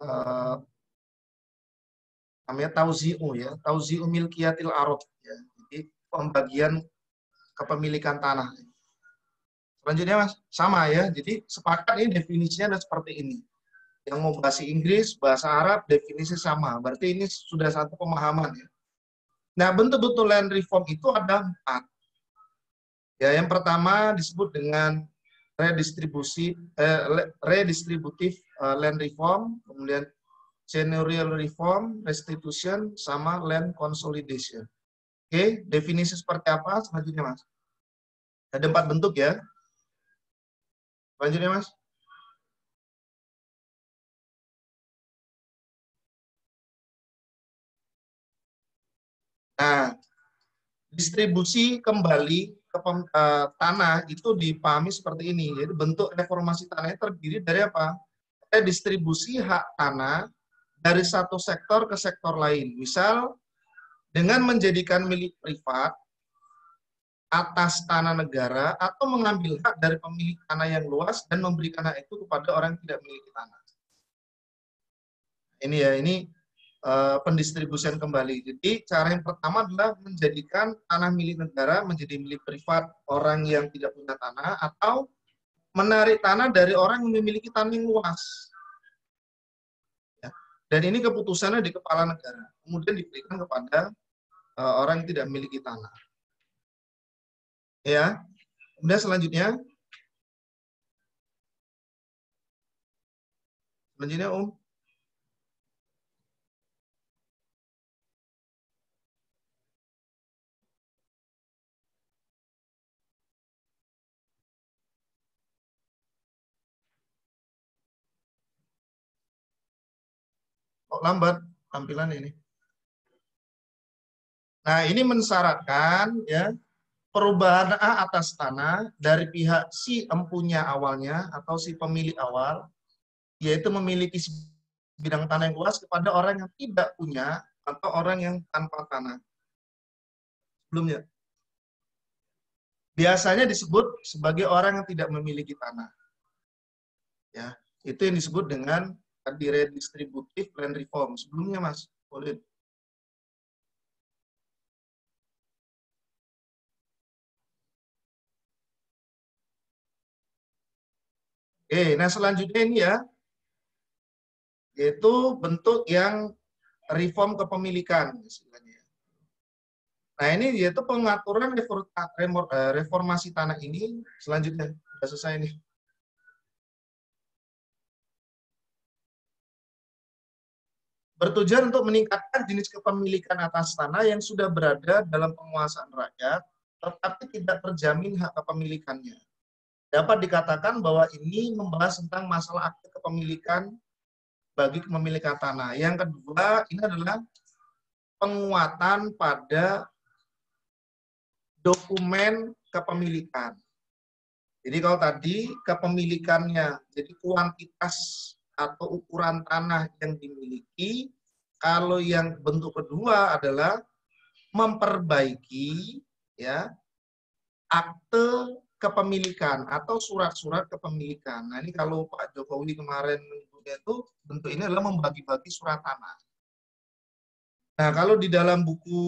eh, namanya tauzi'u ya, tauzi'u milkiyatil arad ya. Jadi pembagian kepemilikan tanah. Selanjutnya Mas, sama ya. Jadi sepakat ini definisinya ada seperti ini. Yang mau bahasa Inggris, bahasa Arab, definisi sama. Berarti ini sudah satu pemahaman ya. Nah, bentuk-bentuk land reform itu ada 4. Ya, yang pertama disebut dengan redistributif land reform, kemudian seigneurial reform, restitution, sama land consolidation. Oke, definisi seperti apa? Selanjutnya, Mas. Ada 4 bentuk ya. Selanjutnya, Mas. Nah, distribusi kembali ke tanah itu dipahami seperti ini. Jadi bentuk reformasi tanah terdiri dari apa? Distribusi hak tanah dari satu sektor ke sektor lain. Misal, dengan menjadikan milik privat atas tanah negara atau mengambil hak dari pemilik tanah yang luas dan memberikan hak itu kepada orang yang tidak memiliki tanah. Ini ya, ini pendistribusian kembali. Jadi cara yang pertama adalah menjadikan tanah milik negara menjadi milik privat orang yang tidak punya tanah, atau menarik tanah dari orang yang memiliki tanah yang luas. Ya. Dan ini keputusannya di kepala negara. Kemudian diberikan kepada orang yang tidak memiliki tanah. Ya. Kemudian selanjutnya, Om. Kok lambat tampilan ini? Nah, ini mensyaratkan ya perubahan A atas tanah dari pihak si empunya awalnya atau si pemilik awal, yaitu memiliki bidang tanah yang luas, kepada orang yang tidak punya atau orang yang tanpa tanah sebelumnya. Biasanya disebut sebagai orang yang tidak memiliki tanah. Ya, itu yang disebut dengan redistributive land reform. Sebelumnya, Mas, boleh. Oke, nah selanjutnya ini ya, yaitu bentuk yang reform kepemilikan. Nah, ini yaitu pengaturan reformasi tanah ini. Selanjutnya, sudah selesai nih. Bertujuan untuk meningkatkan jenis kepemilikan atas tanah yang sudah berada dalam penguasaan rakyat, tetapi tidak terjamin hak kepemilikannya. Dapat dikatakan bahwa ini membahas tentang masalah akte kepemilikan bagi kepemilikan tanah. Yang kedua, ini adalah penguatan pada dokumen kepemilikan. Jadi kalau tadi kepemilikannya, jadi kuantitas atau ukuran tanah yang dimiliki, kalau yang bentuk kedua adalah memperbaiki ya akte kepemilikan atau surat-surat kepemilikan. Nah, ini kalau Pak Jokowi kemarin itu bentuk ini adalah membagi-bagi surat tanah. Nah, kalau di dalam buku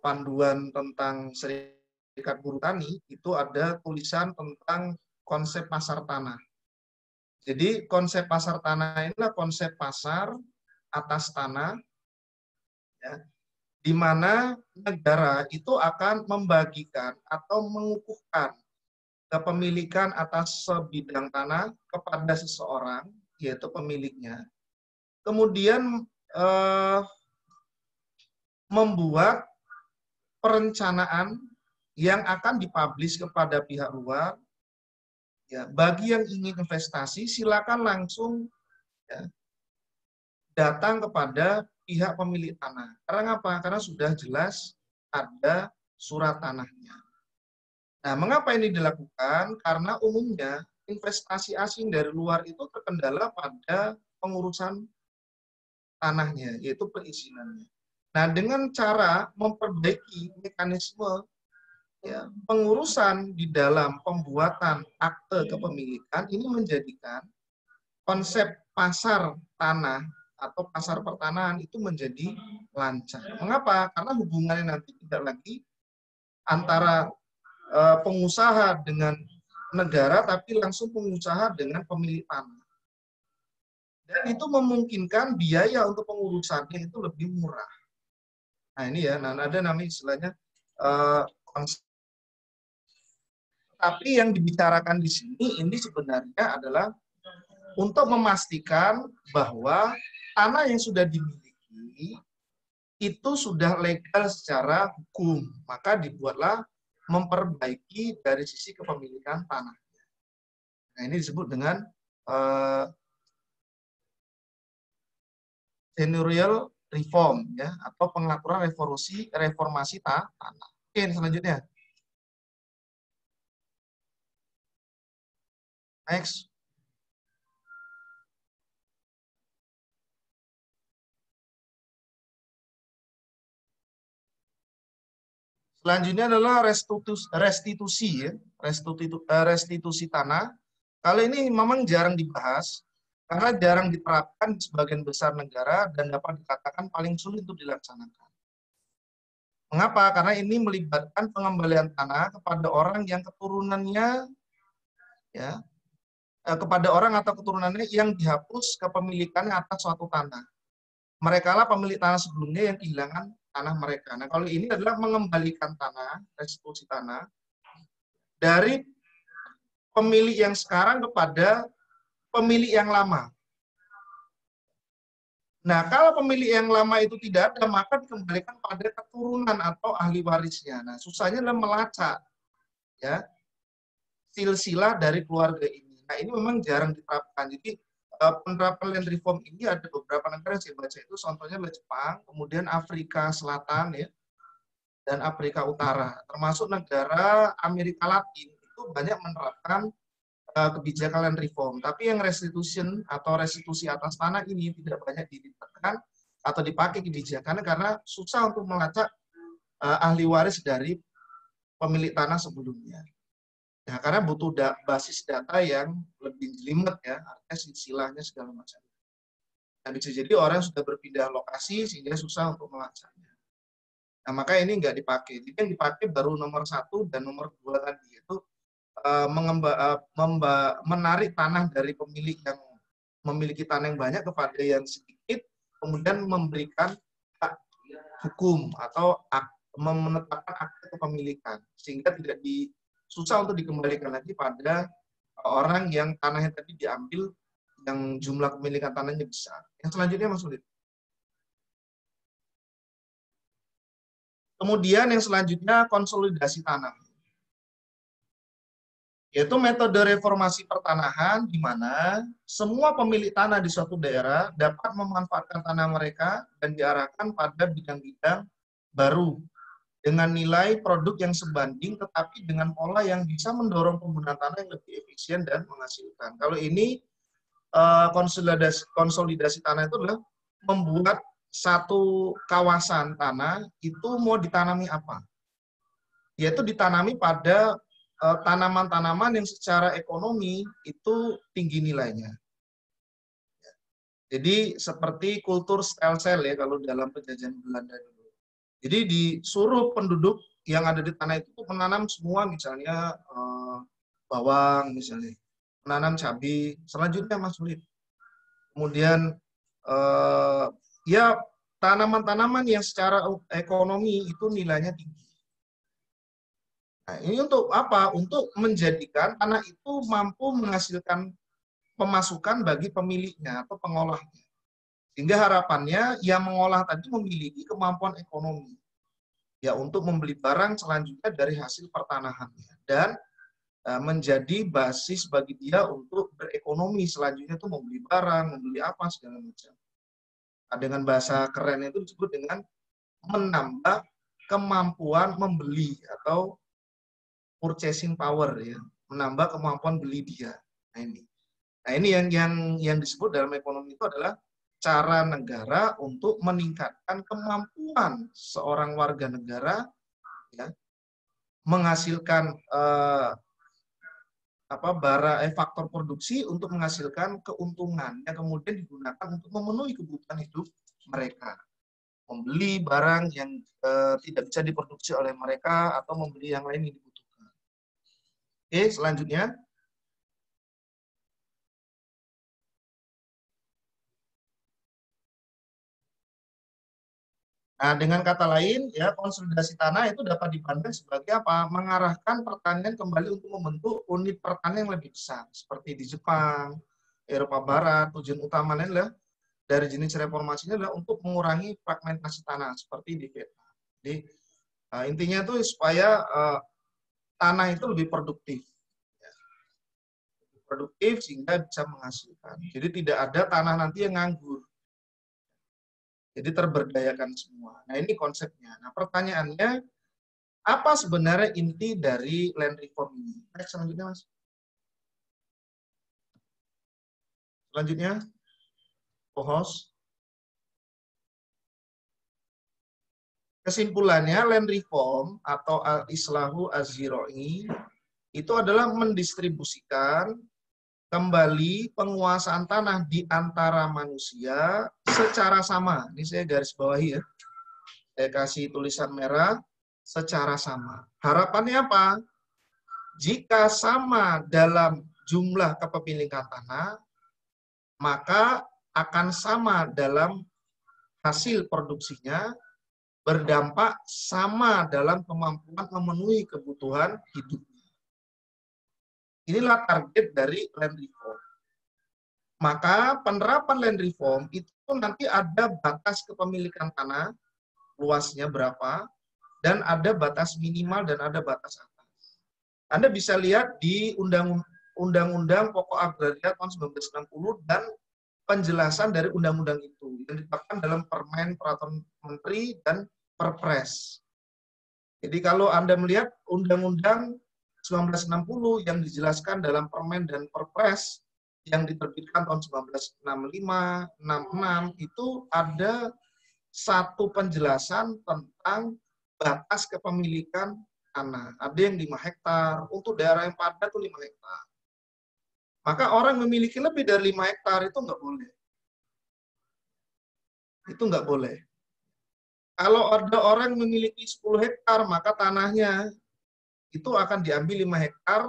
panduan tentang Serikat Buruh Tani, itu ada tulisan tentang konsep pasar tanah. Jadi konsep pasar tanah inilah konsep pasar atas tanah, ya, di mana negara itu akan membagikan atau mengukuhkan kepemilikan atas sebidang tanah kepada seseorang, yaitu pemiliknya. Kemudian membuat perencanaan yang akan dipublish kepada pihak luar. Ya, bagi yang ingin investasi, silakan langsung ya, datang kepada pihak pemilik tanah. Karena apa? Karena sudah jelas ada surat tanahnya. Nah, mengapa ini dilakukan? Karena umumnya investasi asing dari luar itu terkendala pada pengurusan tanahnya, yaitu perizinannya. Nah, dengan cara memperbaiki mekanisme ya, pengurusan di dalam pembuatan akte kepemilikan ini menjadikan konsep pasar tanah atau pasar pertanahan itu menjadi lancar. Mengapa? Karena hubungannya nanti tidak lagi antara pengusaha dengan negara, tapi langsung pengusaha dengan pemilik tanah. Dan itu memungkinkan biaya untuk pengurusannya itu lebih murah. Nah ini ya, nah ada namanya istilahnya konsep. Tapi yang dibicarakan di sini ini sebenarnya adalah untuk memastikan bahwa tanah yang sudah dimiliki itu sudah legal secara hukum. Maka dibuatlah memperbaiki dari sisi kepemilikan tanah. Nah, ini disebut dengan seigniorial reform ya, atau pengaturan reformasi tanah. Oke, selanjutnya. Next. Selanjutnya adalah restitusi ya, restitusi tanah. Kali ini memang jarang dibahas karena jarang diterapkan di sebagian besar negara dan dapat dikatakan paling sulit untuk dilaksanakan. Mengapa? Karena ini melibatkan pengembalian tanah kepada orang yang keturunannya ya, kepada orang atau keturunannya yang dihapus kepemilikannya atas suatu tanah. Mereka lah pemilik tanah sebelumnya yang kehilangan tanah mereka. Nah, kalau ini adalah mengembalikan tanah, restitusi tanah dari pemilik yang sekarang kepada pemilik yang lama. Nah, kalau pemilik yang lama itu tidak ada, maka dikembalikan pada keturunan atau ahli warisnya. Nah, susahnya adalah melacak ya silsilah dari keluarga ini. Nah, ini memang jarang diterapkan. Jadi penerapan land reform ini ada beberapa negara yang saya baca itu, contohnya adalah Jepang, kemudian Afrika Selatan ya, dan Afrika Utara. Termasuk negara Amerika Latin itu banyak menerapkan kebijakan land reform. Tapi yang restitution atau restitusi atas tanah ini tidak banyak diterapkan atau dipakai kebijakannya karena susah untuk melacak ahli waris dari pemilik tanah sebelumnya. Ya, karena butuh basis data yang lebih jelimet ya, artinya silsilahnya segala macam. Nah, bisa jadi orang sudah berpindah lokasi sehingga susah untuk melacaknya. Nah, maka ini nggak dipakai. Jadi yang dipakai baru nomor 1 dan nomor 2 tadi, yaitu menarik tanah dari pemilik yang memiliki tanah yang banyak kepada yang sedikit, kemudian memberikan hak hukum atau menetapkan akte kepemilikan, sehingga tidak susah untuk dikembalikan lagi pada orang yang tanahnya tadi diambil yang jumlah kepemilikan tanahnya besar. Yang selanjutnya Mas Ulid. Kemudian yang selanjutnya konsolidasi tanah. Yaitu metode reformasi pertanahan di mana semua pemilik tanah di suatu daerah dapat memanfaatkan tanah mereka dan diarahkan pada bidang-bidang baru dengan nilai produk yang sebanding tetapi dengan pola yang bisa mendorong penggunaan tanah yang lebih efisien dan menghasilkan. Kalau ini konsolidasi tanah itu adalah membuat satu kawasan tanah itu mau ditanami apa? Yaitu ditanami pada tanaman-tanaman yang secara ekonomi itu tinggi nilainya. Jadi seperti kultur stelsel ya kalau dalam penjajahan Belanda dulu. Jadi disuruh penduduk yang ada di tanah itu menanam semua misalnya bawang misalnya, menanam cabai. Selanjutnya Mas Sulit. Kemudian ya tanaman-tanaman yang secara ekonomi itu nilainya tinggi. Nah, ini untuk apa? Untuk menjadikan tanah itu mampu menghasilkan pemasukan bagi pemiliknya atau pengolahnya. Sehingga harapannya yang mengolah tadi memiliki kemampuan ekonomi ya untuk membeli barang selanjutnya dari hasil pertanahannya dan menjadi basis bagi dia untuk berekonomi selanjutnya itu membeli barang, membeli apa segala macam. Nah, dengan bahasa keren itu disebut dengan menambah kemampuan membeli atau purchasing power ya, menambah kemampuan beli dia. Nah ini yang disebut dalam ekonomi itu adalah cara negara untuk meningkatkan kemampuan seorang warga negara ya, menghasilkan faktor produksi untuk menghasilkan keuntungan yang kemudian digunakan untuk memenuhi kebutuhan hidup mereka. Membeli barang yang tidak bisa diproduksi oleh mereka atau membeli yang lain yang dibutuhkan. Oke, selanjutnya. Nah, dengan kata lain, ya konsolidasi tanah itu dapat dipandang sebagai apa? Mengarahkan pertanian kembali untuk membentuk unit pertanian yang lebih besar, seperti di Jepang, Eropa Barat. Tujuan utamanya adalah dari jenis reformasinya adalah untuk mengurangi fragmentasi tanah, seperti di Vietnam. Jadi intinya itu supaya tanah itu lebih produktif, sehingga bisa menghasilkan. Jadi tidak ada tanah nanti yang nganggur. Jadi terberdayakan semua. Nah ini konsepnya. Nah pertanyaannya, apa sebenarnya inti dari land reform ini? Next, selanjutnya Mas. Selanjutnya, co-host. Kesimpulannya, land reform atau al-islahu az-zira'i itu adalah mendistribusikan kembali penguasaan tanah di antara manusia secara sama. Ini saya garis bawahi ya. Saya kasih tulisan merah, secara sama. Harapannya apa? Jika sama dalam jumlah kepemilikan tanah, maka akan sama dalam hasil produksinya, berdampak sama dalam kemampuan memenuhi kebutuhan hidup. Inilah target dari land reform. Maka penerapan land reform itu nanti ada batas kepemilikan tanah, luasnya berapa, dan ada batas minimal dan ada batas atas. Anda bisa lihat di Undang-Undang Pokok Agraria tahun 1960 dan penjelasan dari undang-undang itu yang ditetapkan dalam Permen, Peraturan Menteri, dan Perpres. Jadi kalau Anda melihat Undang-Undang 1960 yang dijelaskan dalam Permen dan Perpres yang diterbitkan tahun 1965, 66 itu ada satu penjelasan tentang batas kepemilikan tanah. Ada yang 5 hektar, untuk daerah yang padat itu 5 hektar. Maka orang memiliki lebih dari 5 hektar itu nggak boleh. Itu nggak boleh. Kalau ada orang memiliki 10 hektar, maka tanahnya itu akan diambil 5 hektar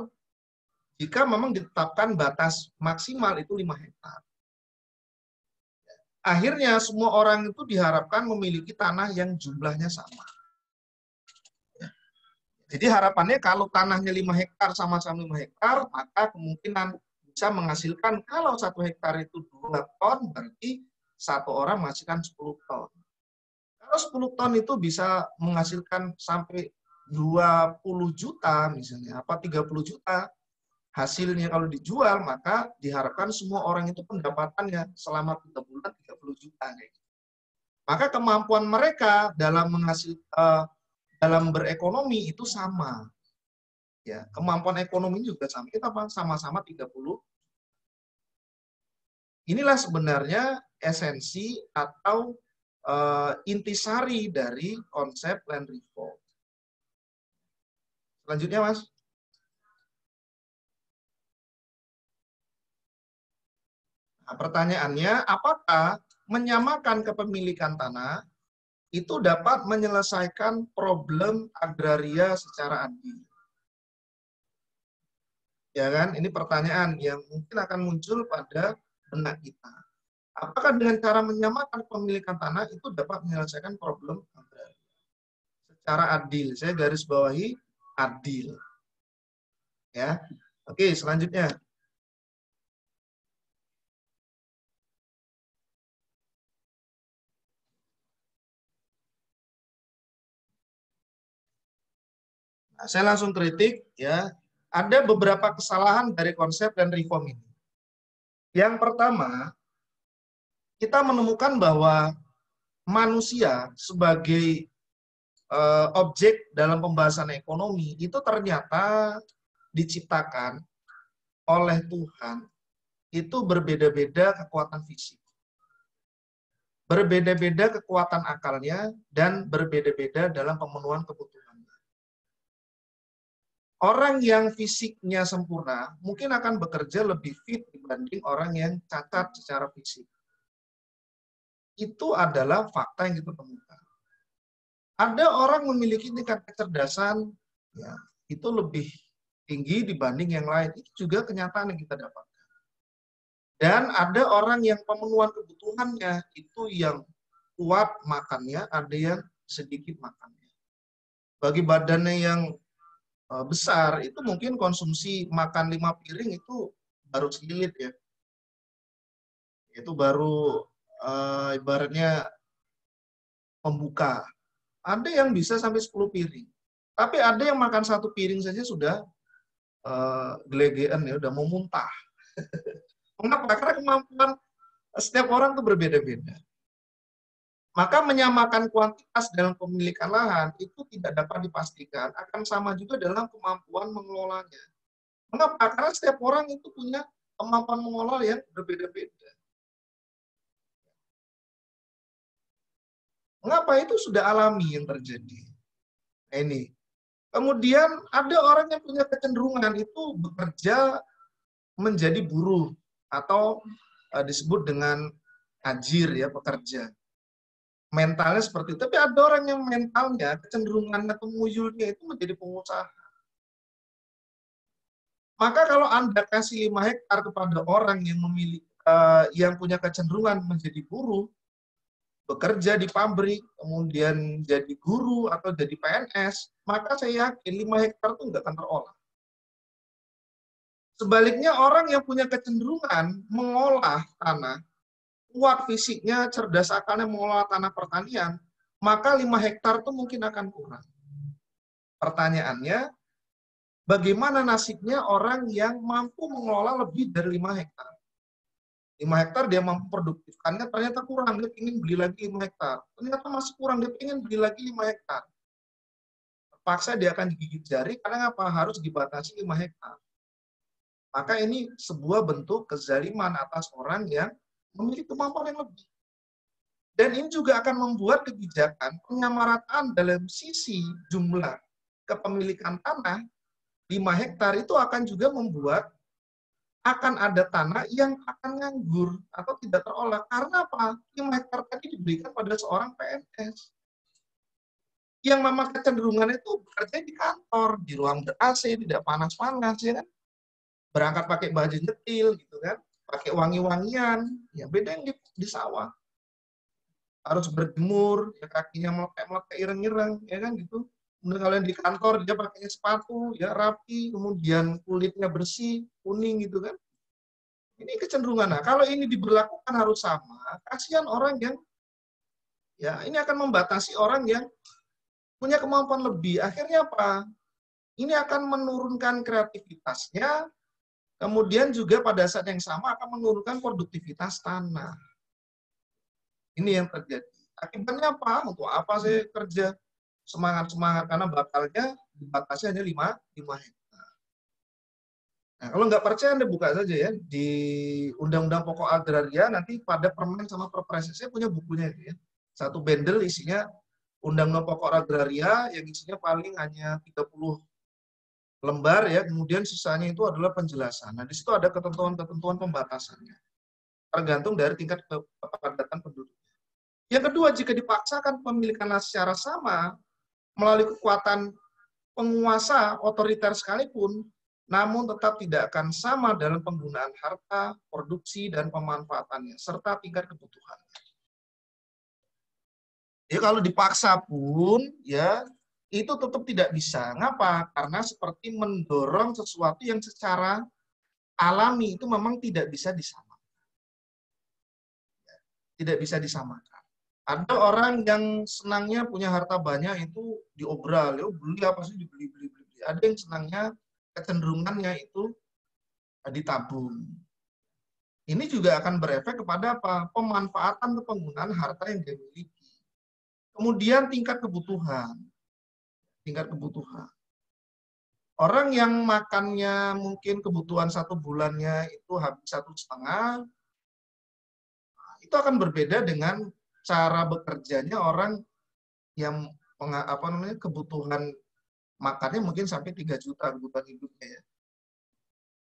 jika memang ditetapkan batas maksimal itu 5 hektar. Akhirnya semua orang itu diharapkan memiliki tanah yang jumlahnya sama. Jadi harapannya kalau tanahnya 5 hektar sama-sama 5 hektar, maka kemungkinan bisa menghasilkan kalau 1 hektar itu 2 ton, berarti satu orang menghasilkan 10 ton. Kalau 10 ton itu bisa menghasilkan sampai 20 juta misalnya, apa 30 juta, hasilnya kalau dijual, maka diharapkan semua orang itu pendapatannya selama 3 bulan 30 juta. Maka kemampuan mereka dalam dalam berekonomi itu sama. Ya, kemampuan ekonomi juga sama. Kita sama-sama 30. Inilah sebenarnya esensi atau intisari dari konsep land reform. Selanjutnya, Mas. Nah, pertanyaannya, apakah menyamakan kepemilikan tanah itu dapat menyelesaikan problem agraria secara adil? Ya kan? Ini pertanyaan yang mungkin akan muncul pada benak kita. Apakah dengan cara menyamakan kepemilikan tanah itu dapat menyelesaikan problem agraria secara adil? Saya garis bawahi adil. Ya. Oke, selanjutnya. Nah, saya langsung kritik ya. Ada beberapa kesalahan dari konsep dan reform ini. Yang pertama, kita menemukan bahwa manusia sebagai objek dalam pembahasan ekonomi itu ternyata diciptakan oleh Tuhan itu berbeda-beda kekuatan fisik. berbeda-beda kekuatan akalnya, dan berbeda-beda dalam pemenuhan kebutuhannya. Orang yang fisiknya sempurna mungkin akan bekerja lebih fit dibanding orang yang cacat secara fisik. Itu adalah fakta yang kita temukan. Ada orang memiliki tingkat kecerdasan, ya, itu lebih tinggi dibanding yang lain. Itu juga kenyataan yang kita dapatkan. Dan ada orang yang pemenuhan kebutuhannya itu yang kuat makannya, ada yang sedikit makannya. Bagi badannya yang besar, itu mungkin konsumsi makan 5 piring itu baru selilit ya. Itu baru ibaratnya pembuka. Ada yang bisa sampai 10 piring. Tapi ada yang makan 1 piring saja sudah gelegean ya, udah mau muntah. Mengapa? Karena kemampuan setiap orang itu berbeda-beda. Maka menyamakan kuantitas dalam pemilikan lahan itu tidak dapat dipastikan. Akan sama juga dalam kemampuan mengelolanya. Mengapa? Karena setiap orang itu punya kemampuan mengelola yang berbeda-beda. Mengapa? Itu sudah alami yang terjadi. Nah, ini. Kemudian ada orang yang punya kecenderungan itu bekerja menjadi buruh atau disebut dengan ajir ya, pekerja. Mentalnya seperti itu. Tapi ada orang yang mentalnya, kecenderungannya, pemuyulnya itu menjadi pengusaha. Maka kalau Anda kasih 5 hektar kepada orang yang memiliki yang punya kecenderungan menjadi buruh, bekerja di pabrik, kemudian jadi guru atau jadi PNS, maka saya yakin 5 hektar itu nggak akan terolah. Sebaliknya orang yang punya kecenderungan mengolah tanah, kuat fisiknya, cerdas akalnya mengolah tanah pertanian, maka 5 hektar itu mungkin akan kurang. Pertanyaannya, bagaimana nasibnya orang yang mampu mengelola lebih dari 5 hektar? 5 hektar dia mampu produktifkannya, ternyata kurang, dia ingin beli lagi 5 hektar. Ternyata masih kurang, dia ingin beli lagi 5 hektar. Terpaksa dia akan digigit jari, karena apa? Harus dibatasi 5 hektar. Maka ini sebuah bentuk kezaliman atas orang yang memiliki kemampuan yang lebih. Dan ini juga akan membuat kebijakan penyamarataan dalam sisi jumlah kepemilikan tanah 5 hektar itu akan juga membuat akan ada tanah yang akan nganggur atau tidak terolah. Karena apa? 5 hektar tadi diberikan pada seorang PNS. Yang memang kecenderungan itu bekerja di kantor, di ruang ber-AC, tidak panas-panas, ya kan? Berangkat pakai baju nyetil, gitu kan? Pakai wangi-wangian, ya beda yang di sawah. Harus berjemur, ya kakinya meletek-meletek, ireng-ireng, ya kan gitu. Kemudian kalau yang di kantor, dia pakainya sepatu, ya rapi, kemudian kulitnya bersih, kuning gitu kan. Ini kecenderungan. Nah, kalau ini diberlakukan harus sama, kasihan orang yang, ya ini akan membatasi orang yang punya kemampuan lebih. Akhirnya apa? Ini akan menurunkan kreativitasnya, kemudian juga pada saat yang sama akan menurunkan produktivitas tanah. Ini yang terjadi. Akibatnya apa? Untuk apa saya kerja semangat-semangat? Karena bakalnya dibatasi hanya 5 hektar. Nah, kalau nggak percaya Anda buka saja ya. Di Undang-Undang Pokok Agraria, nanti pada Permen sama Perpres, saya punya bukunya itu ya. Satu bendel isinya Undang-Undang Pokok Agraria yang isinya paling hanya 30 lembar ya, kemudian sisanya itu adalah penjelasan. Nah, di situ ada ketentuan-ketentuan pembatasannya. Tergantung dari tingkat kepadatan penduduk. Yang kedua, jika dipaksakan pemilikan lahan secara sama melalui kekuatan penguasa otoriter sekalipun, namun tetap tidak akan sama dalam penggunaan harta, produksi, dan pemanfaatannya, serta tingkat kebutuhannya. Ya, kalau dipaksa pun, ya itu tetap tidak bisa. Ngapa? Karena seperti mendorong sesuatu yang secara alami itu memang tidak bisa disamakan. Tidak bisa disamakan. Ada orang yang senangnya punya harta banyak itu diobral, ya beli apa sih dibeli. Ada yang senangnya kecenderungannya itu ditabung. Ini juga akan berefek kepada apa? Pemanfaatan atau penggunaan harta yang dia miliki. Kemudian tingkat kebutuhan. Orang yang makannya mungkin kebutuhan 1 bulannya itu habis 1,5, itu akan berbeda dengan cara bekerjanya orang yang kebutuhan makannya mungkin sampai 3 juta kebutuhan hidupnya ya.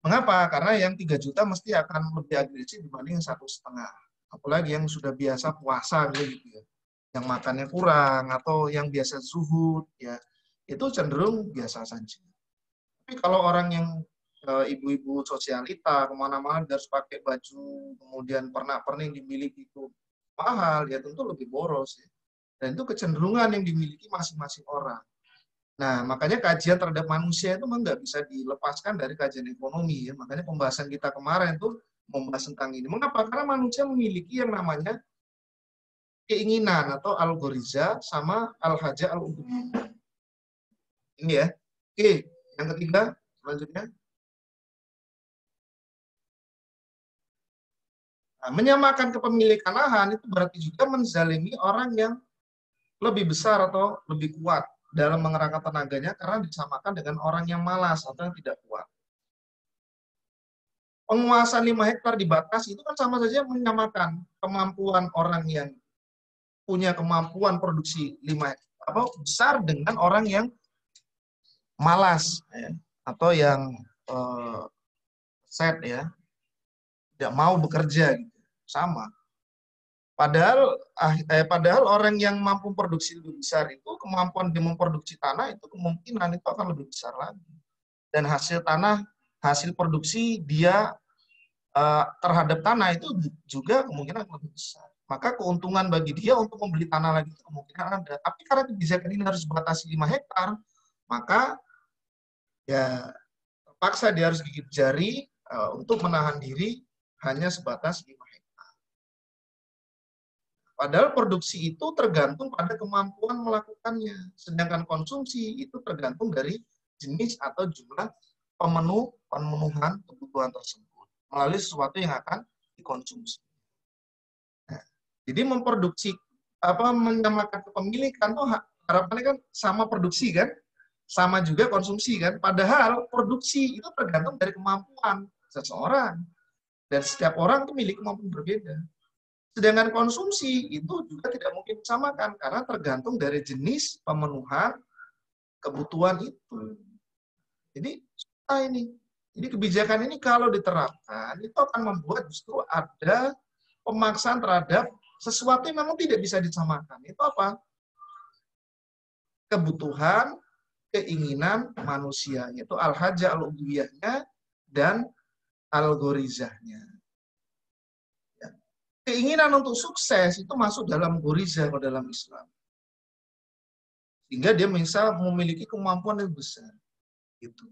Mengapa? Karena yang 3 juta mesti akan lebih agresif dibanding 1,5. Apalagi yang sudah biasa puasa gitu ya. Yang makannya kurang atau yang biasa zuhud ya. Itu cenderung biasa saja. Tapi kalau orang yang ibu-ibu sosialita kemana-mana harus pakai baju, kemudian pernak-pernik yang dimiliki itu mahal, ya tentu lebih boros ya. Dan itu kecenderungan yang dimiliki masing-masing orang. Nah, makanya kajian terhadap manusia itu memang nggak bisa dilepaskan dari kajian ekonomi. Ya. Makanya pembahasan kita kemarin itu membahas tentang ini. Mengapa? Karena manusia memiliki yang namanya keinginan atau algoriza sama al-haja al-ubudiyah. Ini ya. Oke, yang ketiga, selanjutnya. Nah, menyamakan kepemilikan lahan itu berarti juga menzalimi orang yang lebih besar atau lebih kuat dalam mengerahkan tenaganya karena disamakan dengan orang yang malas atau yang tidak kuat. Penguasaan 5 hektar dibatasi itu kan sama saja menyamakan kemampuan orang yang punya kemampuan produksi 5 hektar besar dengan orang yang malas ya, atau yang set ya, tidak mau bekerja gitu. Sama. Padahal orang yang mampu produksi lebih besar itu kemampuan dia memproduksi tanah itu kemungkinan itu akan lebih besar lagi. Dan hasil tanah, hasil produksi dia terhadap tanah itu juga kemungkinan lebih besar. Maka keuntungan bagi dia untuk membeli tanah lagi itu kemungkinan ada. Tapi karena kebijakan ini harus batasi 5 hektar, maka ya terpaksa dia harus gigit jari untuk menahan diri hanya sebatas 5 hektar. Padahal produksi itu tergantung pada kemampuan melakukannya. Sedangkan konsumsi itu tergantung dari jenis atau jumlah pemenuhan kebutuhan tersebut melalui sesuatu yang akan dikonsumsi. Nah, jadi memproduksi menyamakan kepemilikan tuh harapannya kan sama produksi kan, sama juga konsumsi kan. Padahal produksi itu tergantung dari kemampuan seseorang dan setiap orang itu memiliki kemampuan berbeda. Sedangkan konsumsi itu juga tidak mungkin disamakan karena tergantung dari jenis pemenuhan kebutuhan itu. Jadi ini. Jadi kebijakan ini kalau diterapkan itu akan membuat justru ada pemaksaan terhadap sesuatu yang memang tidak bisa disamakan. Itu apa? Kebutuhan, keinginan manusia, yaitu al-haja al-ubudiyahnya dan algorizahnya. Keinginan untuk sukses itu masuk dalam goriza atau dalam Islam. Sehingga dia bisa memiliki kemampuan yang besar. Gitu.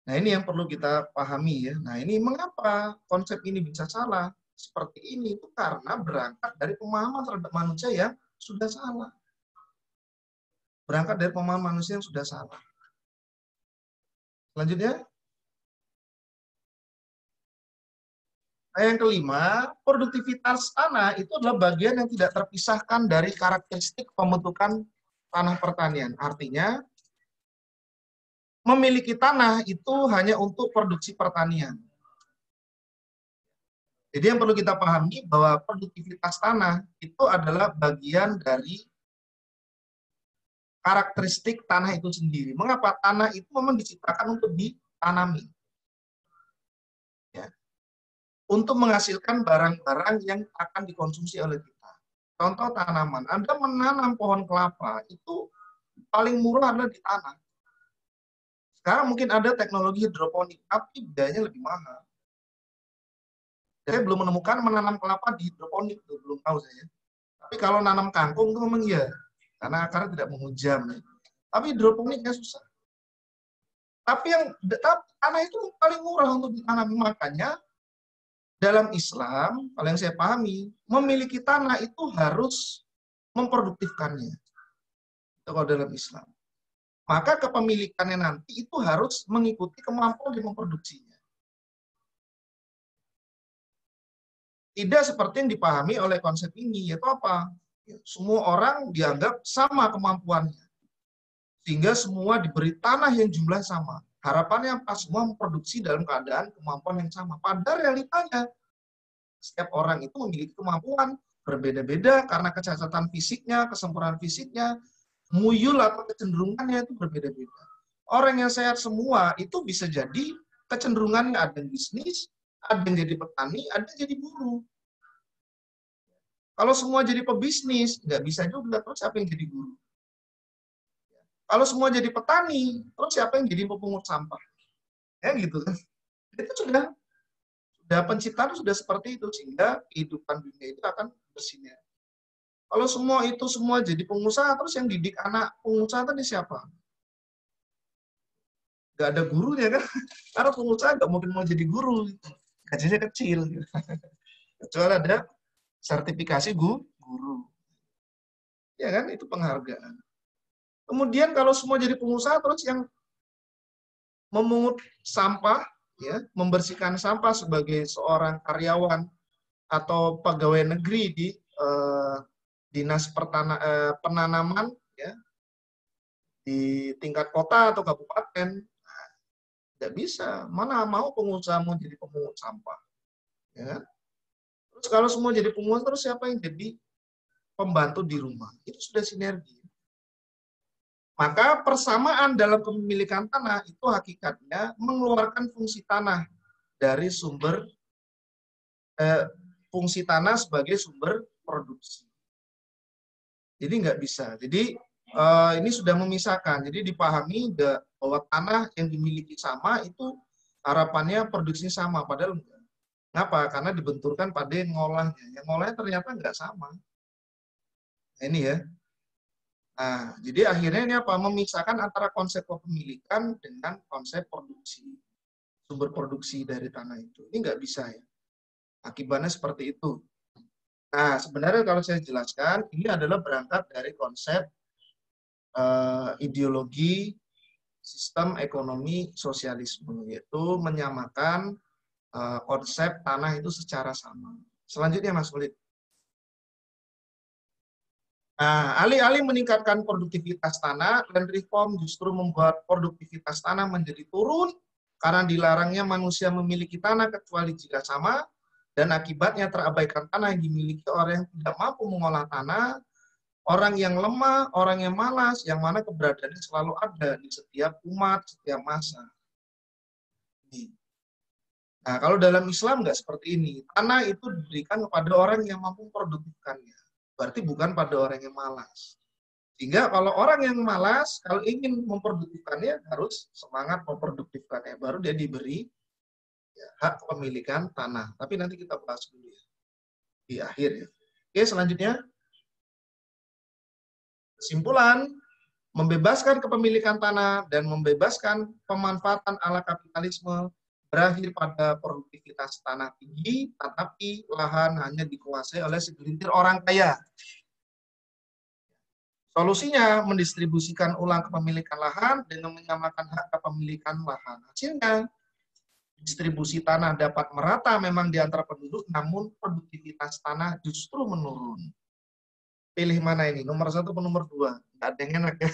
Nah ini yang perlu kita pahami ya. Nah ini mengapa konsep ini bisa salah? Seperti ini itu karena berangkat dari pemahaman terhadap manusia yang sudah salah. Berangkat dari pemahaman manusia yang sudah salah. Selanjutnya. Nah, yang kelima, produktivitas tanah itu adalah bagian yang tidak terpisahkan dari karakteristik pembentukan tanah pertanian. Artinya, memiliki tanah itu hanya untuk produksi pertanian. Jadi yang perlu kita pahami bahwa produktivitas tanah itu adalah bagian dari karakteristik tanah itu sendiri. Mengapa? Tanah itu memang diciptakan untuk ditanami. Untuk menghasilkan barang-barang yang akan dikonsumsi oleh kita. Contoh tanaman, Anda menanam pohon kelapa, itu paling murah adalah di tanah. Sekarang mungkin ada teknologi hidroponik, tapi biayanya lebih mahal. Saya belum menemukan menanam kelapa di hidroponik, belum tahu saya. Tapi kalau nanam kangkung itu memang iya, karena akarnya tidak menghujam. Tapi hidroponiknya susah. Tapi yang tanah itu paling murah untuk ditanam, makanya dalam Islam, kalau yang saya pahami, memiliki tanah itu harus memproduktifkannya. Itu kalau dalam Islam. Maka kepemilikannya nanti itu harus mengikuti kemampuan di memproduksinya. Tidak seperti yang dipahami oleh konsep ini, yaitu apa? Semua orang dianggap sama kemampuannya. Sehingga semua diberi tanah yang jumlah sama. Harapannya apa? Semua memproduksi dalam keadaan kemampuan yang sama. Padahal realitanya, setiap orang itu memiliki kemampuan berbeda-beda karena kecacatan fisiknya, kesempurnaan fisiknya, muyul atau kecenderungannya itu berbeda-beda. Orang yang sehat semua itu bisa jadi kecenderungannya ada yang bisnis, ada yang jadi petani, ada yang jadi buruh. Kalau semua jadi pebisnis, nggak bisa juga, terus siapa yang jadi guru? Kalau semua jadi petani, terus siapa yang jadi pemungut sampah? Ya gitu kan. Itu sudah penciptaan sudah seperti itu, sehingga kehidupan dunia itu akan bersinergi. Kalau semua itu semua jadi pengusaha, terus yang didik anak pengusaha tadi siapa? Nggak ada gurunya kan? Karena pengusaha nggak mungkin mau jadi guru, gajinya kecil. Kecuali ada sertifikasi guru. Ya kan, itu penghargaan. Kemudian kalau semua jadi pengusaha, terus yang memungut sampah, ya, membersihkan sampah sebagai seorang karyawan atau pegawai negeri di dinas penanaman, ya, di tingkat kota atau kabupaten, nggak bisa. Mana mau pengusaha mau jadi pemungut sampah, ya kan? Terus kalau semua jadi pengusaha, terus siapa yang jadi pembantu di rumah? Itu sudah sinergi. Maka persamaan dalam kepemilikan tanah itu hakikatnya mengeluarkan fungsi tanah dari fungsi tanah sebagai sumber produksi. Jadi nggak bisa. Jadi ini sudah memisahkan. Jadi dipahami bahwa tanah yang dimiliki sama itu harapannya produksinya sama, padahal enggak. Kenapa? Karena dibenturkan pada yang ngolahnya. Yang ngolahnya ternyata nggak sama. Nah, ini ya. Nah, jadi akhirnya ini apa? Memisahkan antara konsep kepemilikan dengan konsep produksi. Sumber produksi dari tanah itu. Ini nggak bisa ya. Akibatnya seperti itu. Nah, sebenarnya kalau saya jelaskan, ini adalah berangkat dari konsep ideologi sistem ekonomi sosialisme, yaitu menyamakan konsep tanah itu secara sama. Selanjutnya, Mas Kulit. Nah, alih-alih meningkatkan produktivitas tanah, land reform justru membuat produktivitas tanah menjadi turun karena dilarangnya manusia memiliki tanah kecuali jika sama, dan akibatnya terabaikan tanah yang dimiliki orang yang tidak mampu mengolah tanah, orang yang lemah, orang yang malas, yang mana keberadaannya selalu ada di setiap umat, setiap masa. Nah, kalau dalam Islam nggak seperti ini. Tanah itu diberikan kepada orang yang mampu produktifkannya. Berarti bukan pada orang yang malas. Sehingga kalau orang yang malas, kalau ingin memproduktifkannya, harus semangat memproduktifkannya. Baru dia diberi ya, hak kepemilikan tanah. Tapi nanti kita bahas dulu ya, di akhir ya. Oke, selanjutnya. Kesimpulan, membebaskan kepemilikan tanah dan membebaskan pemanfaatan ala kapitalisme berakhir pada produktivitas tanah tinggi, tetapi lahan hanya dikuasai oleh segelintir orang kaya. Solusinya mendistribusikan ulang kepemilikan lahan dengan menyamakan hak kepemilikan lahan. Hasilnya, distribusi tanah dapat merata memang di antara penduduk, namun produktivitas tanah justru menurun. Pilih mana ini? Nomor 1 atau nomor 2? Nggak ada yang enak ya.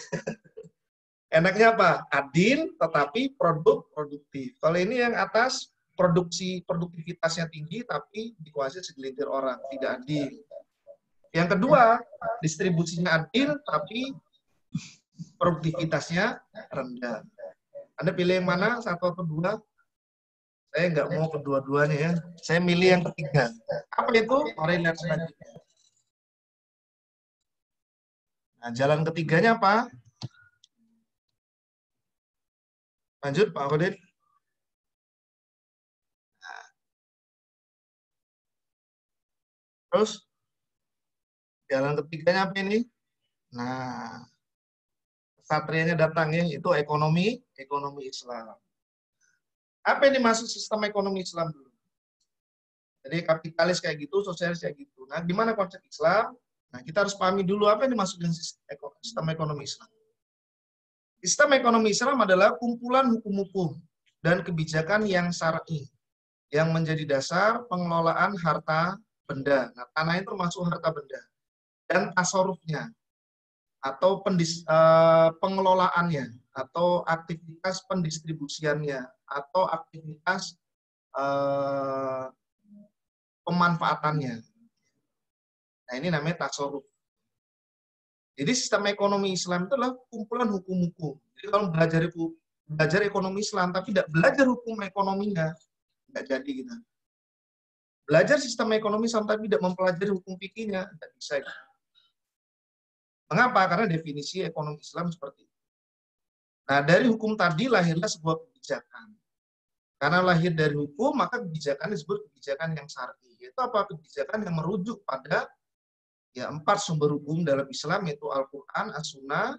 Enaknya apa? Adil, tetapi produktif. Kalau ini yang atas, produktivitasnya tinggi, tapi dikuasai segelintir orang. Tidak adil. Yang kedua, distribusinya adil, tapi produktivitasnya rendah. Anda pilih yang mana? 1 atau 2? Saya nggak mau kedua-duanya ya. Saya milih yang ketiga. Apa itu? Mari lihat selanjutnya. Nah, jalan ketiganya apa? Lanjut, Pak Khodit. Terus, jalan ketiganya apa ini? Nah, satrianya datang ya, itu ekonomi Islam. Apa yang dimaksud sistem ekonomi Islam dulu? Jadi kapitalis kayak gitu, sosialis kayak gitu. Nah, gimana konsep Islam? Nah, kita harus pahami dulu apa yang dimaksud dengan sistem ekonomi Islam. Sistem ekonomi Islam adalah kumpulan hukum-hukum dan kebijakan yang syar'i yang menjadi dasar pengelolaan harta benda. Nah, tanah itu termasuk harta benda. Dan tasarufnya atau pengelolaannya atau aktivitas pendistribusiannya atau aktivitas pemanfaatannya. Nah, ini namanya tasawuf. Jadi sistem ekonomi Islam itu adalah kumpulan hukum-hukum. Jadi kalau belajar ekonomi Islam tapi tidak belajar hukum ekonominya, nggak jadi kita. Belajar sistem ekonomi Islam tapi tidak mempelajari hukum fikihnya, nggak bisa. Mengapa? Karena definisi ekonomi Islam seperti itu. Nah, dari hukum tadi lahirlah sebuah kebijakan. Karena lahir dari hukum, maka kebijakan disebut kebijakan yang syar'i. Itu apa? Kebijakan yang merujuk pada ya 4 sumber hukum dalam Islam, yaitu Al-Quran, As-Sunnah,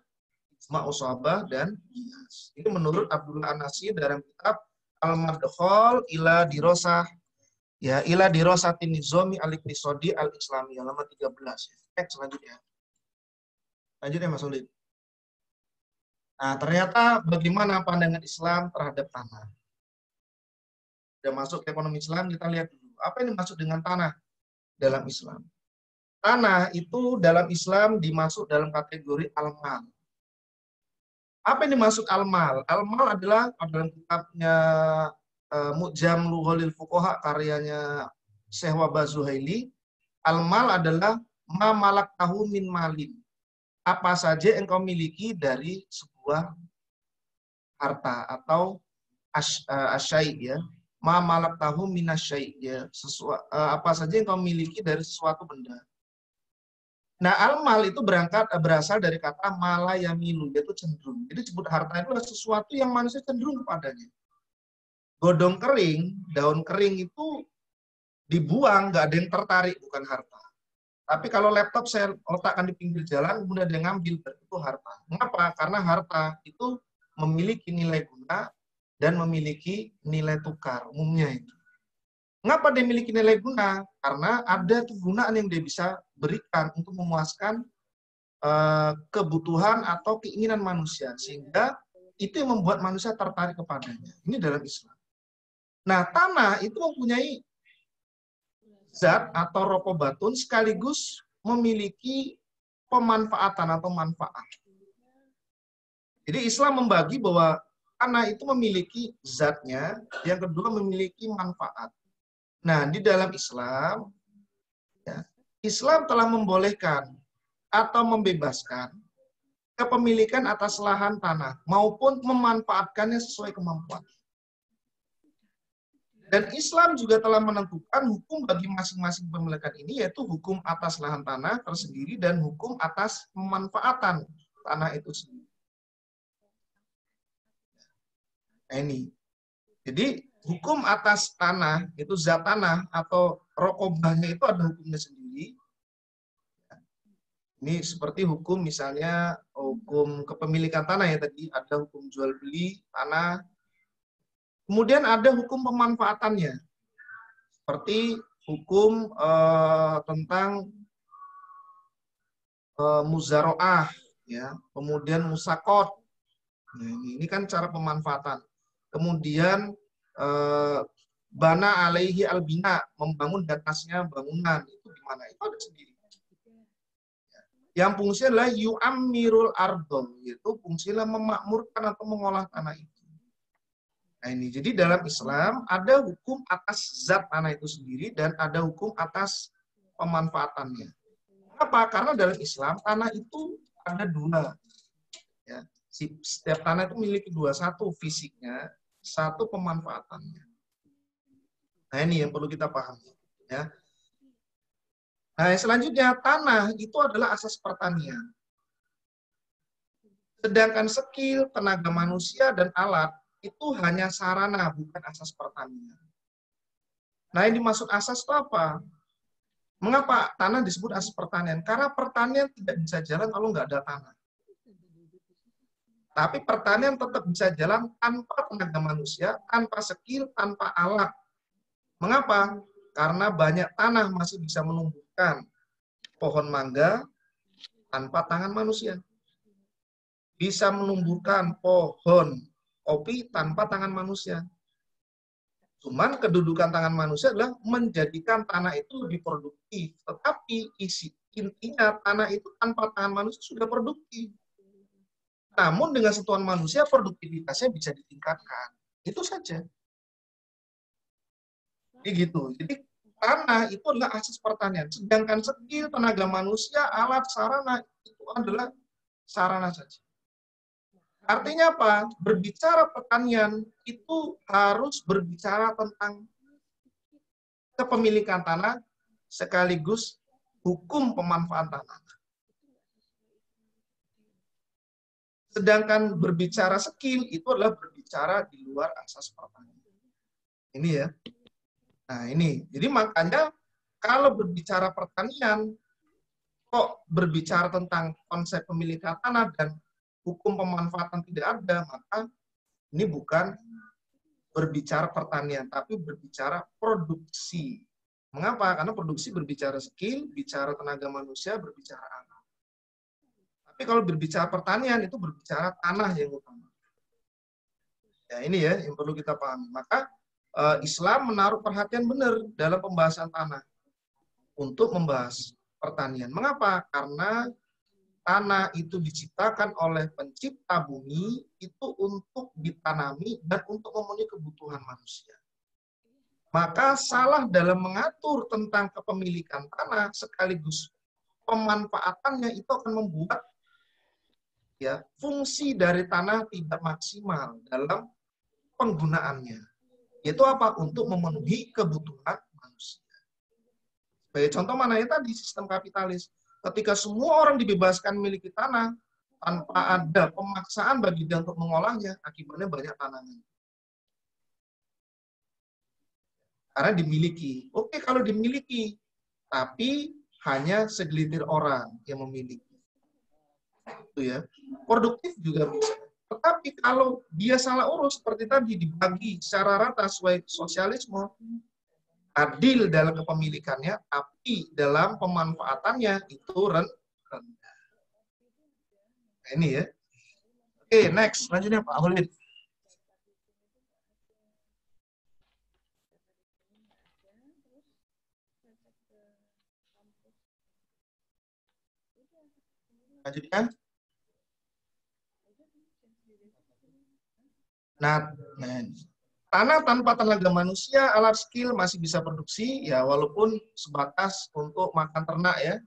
Ijma' Sahabah, dan Qiyas. Ini menurut Abdullah An-Nasir dalam kitab Al-Madkhal ila Dirosah, ya, ila Dirosatin Nizami Al-Iqtisadi Al-Islami, halaman 13. Selanjutnya. Lanjut ya Mas Ulid. Nah, ternyata bagaimana pandangan Islam terhadap tanah? Sudah masuk ke ekonomi Islam, kita lihat dulu. Apa yang dimaksud dengan tanah dalam Islam? Tanah itu dalam Islam dimasuk dalam kategori al-mal. Apa yang dimaksud al-mal? Al-mal adalah dalam kitabnya Mu'jam Lughalil Fuqaha karyanya Syekh Wahbah Zuhaili. Al-mal adalah ma malak tahu min malin. Apa saja yang kau miliki dari sebuah harta atau asyai, ya. Ma malak tahu min asyai, ya. Apa saja yang kau miliki dari sesuatu benda. Nah, al-mal itu berasal dari kata malayamilu, yaitu cenderung. Jadi disebut harta itu adalah sesuatu yang manusia cenderung kepadanya. Godong kering, daun kering itu dibuang, nggak ada yang tertarik, bukan harta. Tapi kalau laptop saya letakkan di pinggir jalan, kemudian dia ngambil, itu harta. Mengapa? Karena harta itu memiliki nilai guna dan memiliki nilai tukar, umumnya itu. Mengapa dia memiliki nilai guna? Karena ada kegunaan yang dia bisa berikan untuk memuaskan kebutuhan atau keinginan manusia. Sehingga itu yang membuat manusia tertarik kepadanya. Ini dalam Islam. Nah, tanah itu mempunyai zat atau rokobatun sekaligus memiliki pemanfaatan atau manfaat. Jadi Islam membagi bahwa tanah itu memiliki zatnya, yang kedua memiliki manfaat. Nah, di dalam Islam, ya, Islam telah membolehkan atau membebaskan kepemilikan atas lahan tanah maupun memanfaatkannya sesuai kemampuan. Dan Islam juga telah menentukan hukum bagi masing-masing pemilikan ini, yaitu hukum atas lahan tanah tersendiri dan hukum atas pemanfaatan tanah itu sendiri. Nah, ini. Jadi hukum atas tanah, itu zat tanah atau rokobahnya itu ada hukumnya sendiri. Ini seperti hukum misalnya hukum kepemilikan tanah ya tadi, ada hukum jual beli tanah. Kemudian ada hukum pemanfaatannya, seperti hukum tentang muzaroah, ya, kemudian musakot. Nah, ini kan cara pemanfaatan. Kemudian bana alaihi albina, membangun di atasnya bangunan, itu gimana? Itu ada sendiri. Yang fungsi adalah yu'ammirul ardo, yaitu fungsinya memakmurkan atau mengolah tanah itu. Nah, ini jadi dalam Islam ada hukum atas zat tanah itu sendiri dan ada hukum atas pemanfaatannya. Kenapa? Karena dalam Islam tanah itu ada dua. Ya, setiap tanah itu memiliki dua, satu fisiknya, satu pemanfaatannya. Nah, ini yang perlu kita pahami. Ya. Nah, selanjutnya tanah itu adalah asas pertanian. Sedangkan skill, tenaga manusia, dan alat itu hanya sarana, bukan asas pertanian. Nah, yang dimaksud asas itu apa? Mengapa tanah disebut asas pertanian? Karena pertanian tidak bisa jalan kalau nggak ada tanah. Tapi pertanian tetap bisa jalan tanpa tenaga manusia, tanpa skill, tanpa alat. Mengapa? Karena banyak tanah masih bisa menumbuhkan pohon mangga tanpa tangan manusia. Bisa menumbuhkan pohon kopi tanpa tangan manusia. Cuman kedudukan tangan manusia adalah menjadikan tanah itu lebih produktif. Tetapi intinya tanah itu tanpa tangan manusia sudah produktif. Namun dengan sentuhan manusia produktivitasnya bisa ditingkatkan. Itu saja. Jadi gitu. Jadi tanah itu adalah aset pertanian. Sedangkan skill, tenaga manusia, alat, sarana itu adalah sarana saja. Artinya apa? Berbicara pertanian itu harus berbicara tentang kepemilikan tanah sekaligus hukum pemanfaatan tanah. Sedangkan berbicara skill itu adalah berbicara di luar asas pertanian. Ini ya. Nah ini, jadi makanya kalau berbicara pertanian, kok berbicara tentang konsep pemilikan tanah dan hukum pemanfaatan tidak ada, maka ini bukan berbicara pertanian, tapi berbicara produksi. Mengapa? Karena produksi berbicara skill, bicara tenaga manusia, berbicara alam. Tapi kalau berbicara pertanian, itu berbicara tanah yang utama. Ya ini ya, yang perlu kita pahami. Maka Islam menaruh perhatian benar dalam pembahasan tanah untuk membahas pertanian. Mengapa? Karena tanah itu diciptakan oleh pencipta bumi itu untuk ditanami dan untuk memenuhi kebutuhan manusia. Maka salah dalam mengatur tentang kepemilikan tanah sekaligus pemanfaatannya itu akan membuat ya fungsi dari tanah tidak maksimal dalam penggunaannya. Itu apa? Untuk memenuhi kebutuhan manusia. Sebagai contoh mana ya tadi sistem kapitalis. Ketika semua orang dibebaskan memiliki tanah, tanpa ada pemaksaan bagi dia untuk mengolahnya, akibatnya banyak tanaman. Karena dimiliki. Oke, kalau dimiliki, tapi hanya segelintir orang yang memiliki. Itu ya. Produktif juga bisa. Tetapi kalau dia salah urus, seperti tadi dibagi secara rata sesuai sosialisme, adil dalam kepemilikannya, tapi dalam pemanfaatannya itu rendah. Nah, ini ya. Oke, next. Selanjutnya Pak Holid. Selanjutnya. Nah, tanah tanpa tenaga manusia, alat skill masih bisa produksi, ya walaupun sebatas untuk makan ternak ya.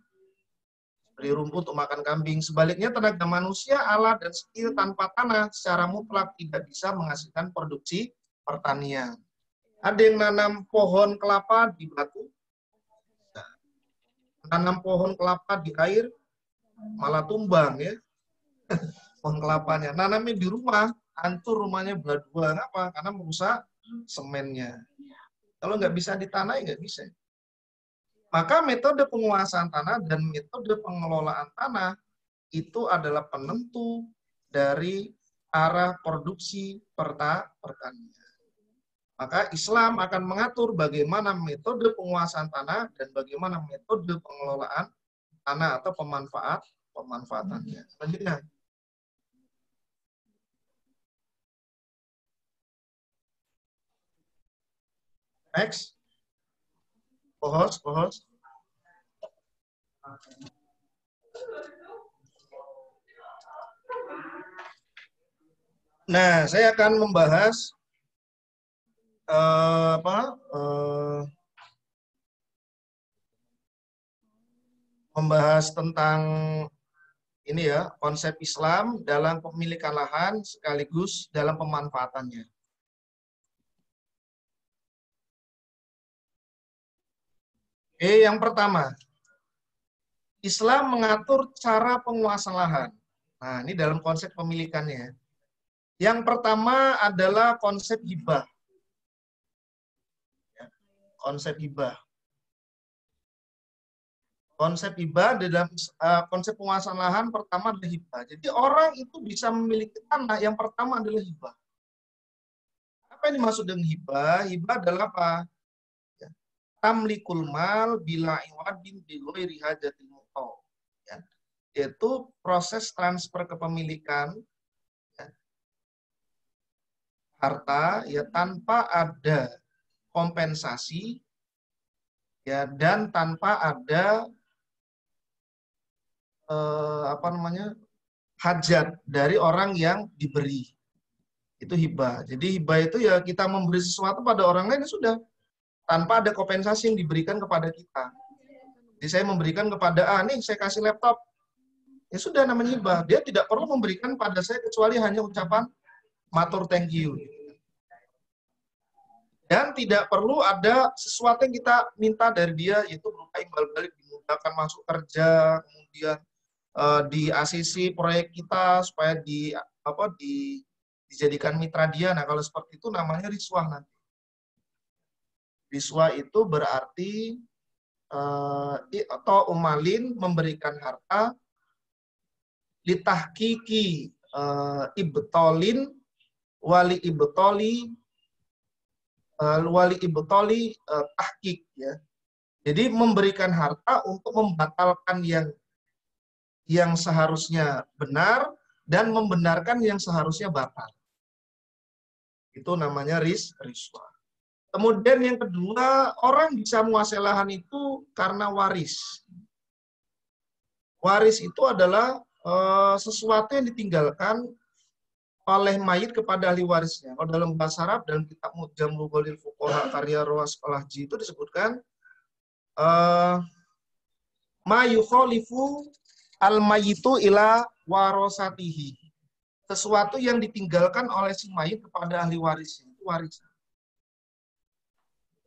Beri rumput untuk makan kambing. Sebaliknya tenaga manusia, alat, dan skill tanpa tanah secara mutlak tidak bisa menghasilkan produksi pertanian. Ada yang nanam pohon kelapa di batu, nanam pohon kelapa di air, malah tumbang ya. Pohon kelapanya. Nanamnya di rumah, hancur rumahnya belah dua. Kenapa? Karena merusak semennya. Kalau nggak bisa ditanai, nggak bisa. Maka metode penguasaan tanah dan metode pengelolaan tanah itu adalah penentu dari arah produksi pertanian. Maka Islam akan mengatur bagaimana metode penguasaan tanah dan bagaimana metode pengelolaan tanah atau pemanfaatannya. Selanjutnya. Next. Kohos. Nah, saya akan membahas membahas tentang ini ya, konsep Islam dalam pemilikan lahan sekaligus dalam pemanfaatannya. Yang pertama, Islam mengatur cara penguasaan lahan. Nah, ini dalam konsep pemilikannya. Yang pertama adalah konsep hibah. Konsep hibah. Konsep hibah dalam konsep penguasaan lahan pertama adalah hibah. Jadi orang itu bisa memiliki tanah, yang pertama adalah hibah. Apa yang dimaksud dengan hibah? Hibah adalah apa? Tamlikul mal bila iwadin bi ghairi hajatil muqaw. Ya. Yaitu proses transfer kepemilikan ya, harta ya tanpa ada kompensasi ya dan tanpa ada hajat dari orang yang diberi. Itu hibah. Jadi hibah itu ya kita memberi sesuatu pada orang lain ya sudah. tanpa ada kompensasi yang diberikan kepada kita. Jadi saya memberikan kepada nih saya kasih laptop, ya sudah namanya hibah. Dia tidak perlu memberikan pada saya kecuali hanya ucapan matur thank you. Dan tidak perlu ada sesuatu yang kita minta dari dia, yaitu berupa imbal balik, dimudahkan masuk kerja, kemudian di ACC proyek kita supaya dijadikan mitra dia. Nah, kalau seperti itu namanya riswah nanti. Riswah itu berarti atau umalin memberikan harta litahkiki ibtolin wali ibtoli tahkik, ya. Jadi memberikan harta untuk membatalkan yang seharusnya benar dan membenarkan yang seharusnya batal. Itu namanya riswah. Kemudian yang kedua, orang bisa menguasai lahan itu karena waris. Waris itu adalah sesuatu yang ditinggalkan oleh mayit kepada ahli warisnya. Kalau dalam bahasa Arab, dalam kitab Mujamul Ghalil Fuqaha karya Rawas Qalahji itu disebutkan ma yukhalifu al-mayitu ila warosatihi. Sesuatu yang ditinggalkan oleh si mayit kepada ahli warisnya. Itu warisan.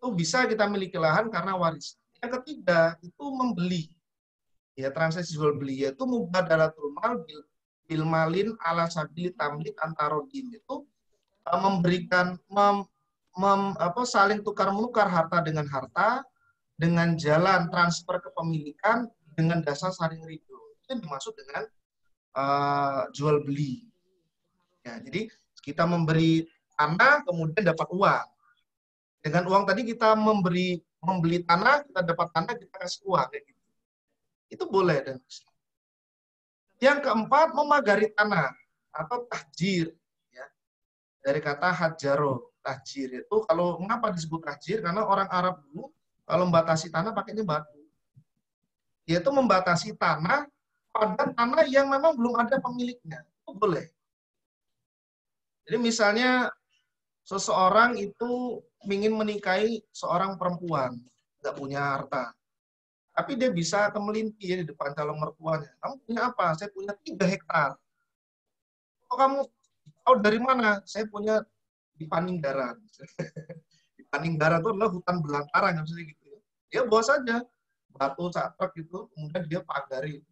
Itu bisa kita miliki lahan karena warisan. Yang ketiga, itu membeli. Ya, transaksi jual beli, yaitu mubadalatul mal bil malin ala sabili tamlik antarodin. Itu memberikan saling tukar menukar harta dengan jalan transfer kepemilikan dengan dasar saling ridho. Itu dimaksud dengan jual beli. Ya, jadi kita memberi tanah kemudian dapat uang. Dengan uang tadi kita membeli tanah, kita dapat tanah, kita kasih uang, kayak gitu. Itu boleh dan bisa. Yang keempat, memagari tanah atau tahjir, ya. Dari kata hajaro, tahjir itu mengapa disebut tahjir? Karena orang Arab dulu kalau membatasi tanah pakainya batu. Yaitu membatasi tanah pada tanah yang memang belum ada pemiliknya. Itu boleh. Jadi misalnya seseorang itu ingin menikahi seorang perempuan, nggak punya harta. Tapi dia bisa kemelinti di depan calon mertuanya. Kamu punya apa? Saya punya 3 hektar. Oh, kamu tahu dari mana? Saya punya di Paninggaran. Di Paninggaran itu adalah hutan belantara, nggak bisa gitu. Dia bawa saja batu satrek itu, kemudian dia pagari.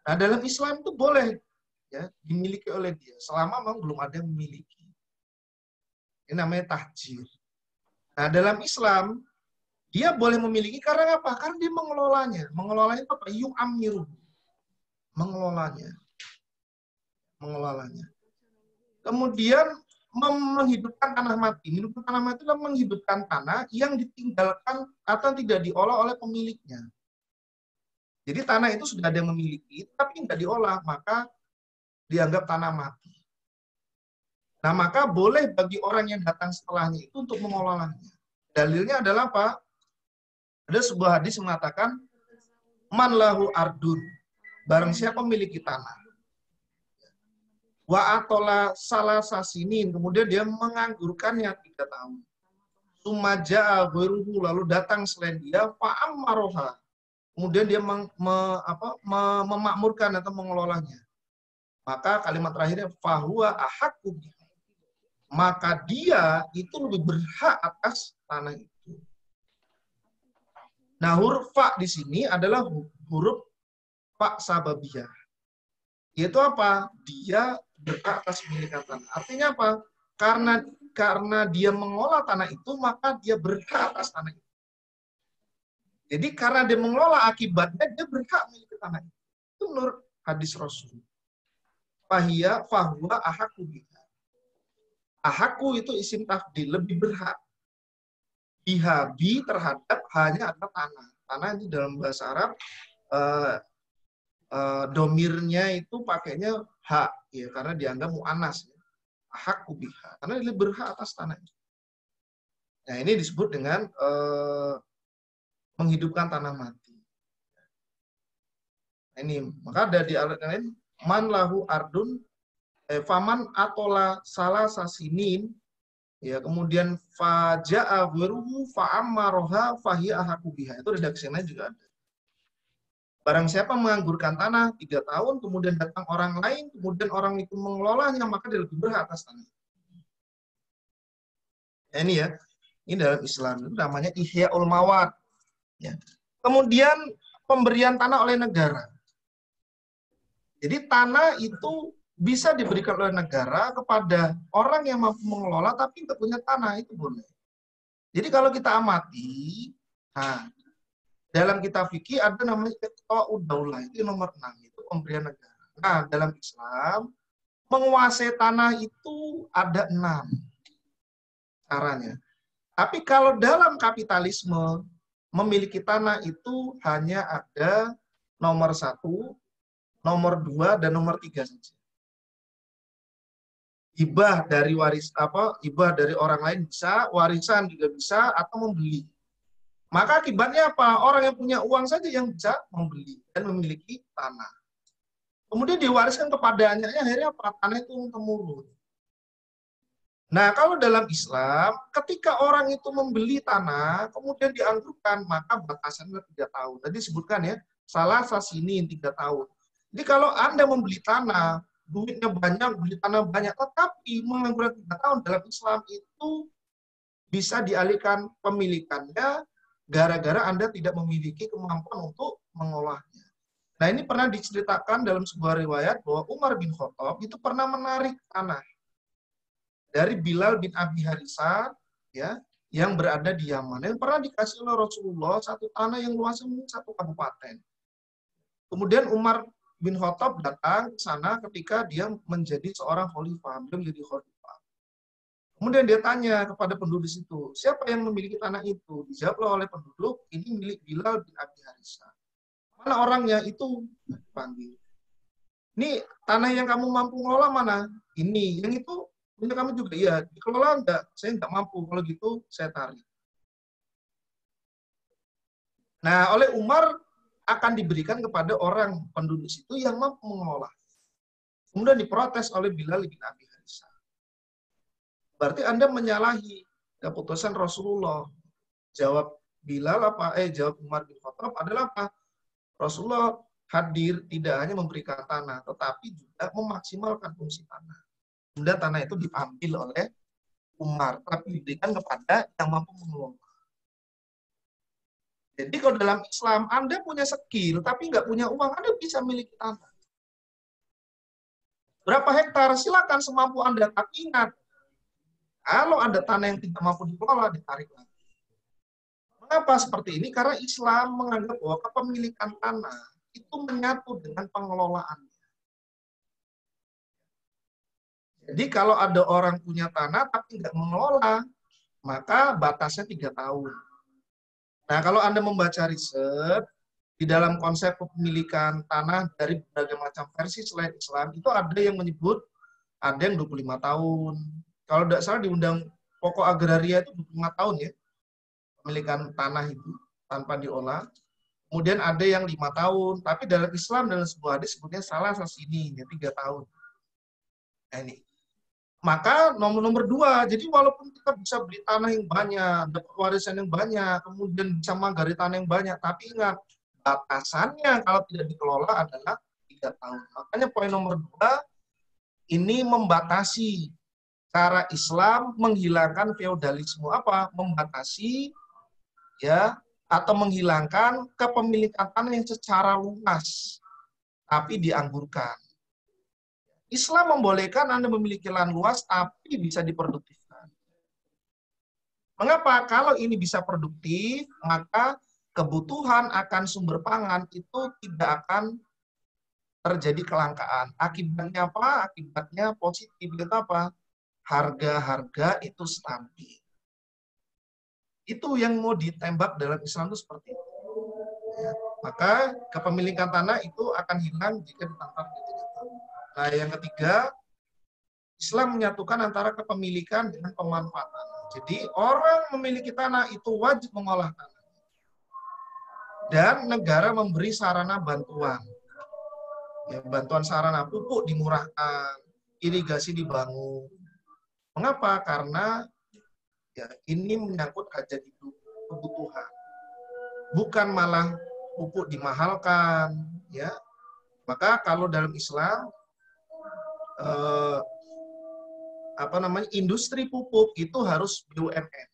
Nah, dalam Islam itu boleh, ya, dimiliki oleh dia selama memang belum ada yang memiliki. Ini namanya tahjir. Nah, dalam Islam dia boleh memiliki karena apa? Karena dia mengelolanya. Mengelolanya itu apa? Yu'amiru. Mengelolanya. Kemudian menghidupkan tanah mati. Menghidupkan tanah mati adalah menghidupkan tanah yang ditinggalkan atau tidak diolah oleh pemiliknya. Jadi tanah itu sudah ada yang memiliki, tapi tidak diolah, maka dianggap tanah mati. Nah, maka boleh bagi orang yang datang setelahnya itu untuk mengolahnya. Dalilnya adalah apa? Ada sebuah hadis mengatakan, man lahu ardun, barang siapa memiliki tanah. Wa atola salah sasinin, kemudian dia menganggurkannya 3 tahun. Sumaja'a ghairuhu, lalu datang selain dia, fa'ammaroha. Kemudian dia memakmurkan atau mengelolanya. Maka kalimat terakhirnya, fahuwa ahakku. Maka dia itu lebih berhak atas tanah itu. Nah, huruf fa di sini adalah huruf fa sababiyah. Yaitu apa? Dia berhak atas pemilikan tanah. Artinya apa? Karena dia mengolah tanah itu, maka dia berhak atas tanah itu. Jadi karena dia mengelola akibatnya, dia berhak memiliki tanah itu. Itu menurut hadis Rasul. Fahuwa ahaku biha. Ahaku itu isim tafdil, lebih berhak. Bihabi terhadap hanya ada tanah. Tanah itu dalam bahasa Arab domirnya itu pakainya hak, ya, karena dianggap mu'anas, ya. Hak kubiha, karena dia berhak atas tanah itu. Nah, ini disebut dengan menghidupkan tanah mati. Nah, ini maka ada di ayat lain, man lahu ardun faman atola salah sasinin Ya, kemudian faja'a ghairuhu fa'ammaroha fahiya ahaqqu biha. Itu redaksinya juga ada. Barang siapa menganggurkan tanah 3 tahun, kemudian datang orang lain, kemudian orang itu mengelolanya, maka dia lebih berhak atas tanah. Ya, ini dalam Islam itu namanya Ihya'ul Mawad. Ya. Kemudian pemberian tanah oleh negara. Jadi tanah itu bisa diberikan oleh negara kepada orang yang mampu mengelola tapi nggak punya tanah, itu boleh. Jadi kalau kita amati, nah, dalam kitab fikih ada namanya Iqta'ud Daulah, itu nomor 6, itu pemberian negara. Nah, dalam Islam, menguasai tanah itu ada 6 caranya. Tapi kalau dalam kapitalisme, memiliki tanah itu hanya ada nomor 1, nomor 2, dan nomor 3 saja. Hibah dari hibah dari orang lain bisa, warisan juga bisa, atau membeli. Maka akibatnya apa? Orang yang punya uang saja yang bisa membeli dan memiliki tanah. Kemudian diwariskan kepadanya, akhirnya apa? Tanah itu temurun. Nah, kalau dalam Islam, ketika orang itu membeli tanah, kemudian dianggurkan, maka batasannya 3 tahun. Tadi disebutkan ya, salah sasinin 3 tahun. Jadi kalau Anda membeli tanah, duitnya banyak, beli tanah banyak, tetapi mengangguran 3 tahun dalam Islam itu bisa dialihkan pemilikannya gara-gara Anda tidak memiliki kemampuan untuk mengolahnya. Nah, ini pernah diceritakan dalam sebuah riwayat bahwa Umar bin Khattab itu pernah menarik tanah dari Bilal bin Abi Harithah, ya, yang berada di Yaman. Yang pernah dikasih oleh Rasulullah satu tanah yang luasnya mungkin 1 kabupaten. Kemudian Umar bin Khattab datang ke sana ketika dia menjadi seorang khalifah, dia menjadi khalifah. Kemudian dia tanya kepada penduduk situ, siapa yang memiliki tanah itu? Dijawablah oleh penduduk, ini milik Bilal bin Abi Harithah. Mana orangnya? Itu dipanggil. Ini tanah yang kamu mampu ngelola mana? Ini. Yang itu punya kamu juga? Iya. Dikelola enggak? Saya enggak mampu. Kalau gitu saya tarik. Nah, oleh Umar akan diberikan kepada orang penduduk situ yang mampu mengelola. Kemudian diprotes oleh Bilal bin Abi Harithah. Berarti Anda menyalahi keputusan Rasulullah. Jawab jawab Umar bin Khattab adalah apa? Rasulullah hadir tidak hanya memberikan tanah, tetapi juga memaksimalkan fungsi tanah. Kemudian tanah itu diambil oleh Umar, tapi diberikan kepada yang mampu mengelola. Jadi kalau dalam Islam, Anda punya skill, tapi nggak punya uang, Anda bisa miliki tanah. Berapa hektar? Silakan semampu Anda, tapi ingat, kalau ada tanah yang tidak mampu dikelola, ditarik lagi. Mengapa seperti ini? Karena Islam menganggap bahwa kepemilikan tanah itu menyatu dengan pengelolaannya. Jadi kalau ada orang punya tanah tapi nggak mengelola, maka batasnya 3 tahun. Nah, kalau Anda membaca riset, di dalam konsep kepemilikan tanah dari berbagai macam versi selain Islam, itu ada yang menyebut ada yang 25 tahun. Kalau tidak salah di Undang Pokok Agraria itu 25 tahun ya, pemilikan tanah itu tanpa diolah. Kemudian ada yang 5 tahun, tapi dalam Islam dalam sebuah hadis sebutnya salah sasini, ya 3 tahun. Nah, ini. Maka nomor 2, jadi walaupun kita bisa beli tanah yang banyak, dapat warisan yang banyak, kemudian bisa manggari tanah yang banyak, tapi ingat, batasannya kalau tidak dikelola adalah 3 tahun. Makanya poin nomor 2, ini membatasi cara Islam menghilangkan feodalisme apa? Membatasi ya atau menghilangkan kepemilikan tanah yang secara luas tapi dianggurkan. Islam membolehkan Anda memiliki lahan luas tapi bisa diproduktifkan. Mengapa? Kalau ini bisa produktif, maka kebutuhan akan sumber pangan itu tidak akan terjadi kelangkaan. Akibatnya apa? Akibatnya positif. Itu apa? Harga-harga itu stabil. Itu yang mau ditembak dalam Islam itu seperti itu. Ya. Maka kepemilikan tanah itu akan hilang jika ditangkap di 3 tahun. Nah, yang ketiga, Islam menyatukan antara kepemilikan dengan pemanfaatan. Jadi orang memiliki tanah itu wajib mengolah tanah. Dan negara memberi sarana bantuan. Ya, bantuan sarana pupuk dimurahkan, irigasi dibangun. Mengapa? Karena Ya, ini menyangkut hajat hidup, kebutuhan. Bukan malah pupuk dimahalkan, ya. Maka kalau dalam Islam industri pupuk itu harus BUMN.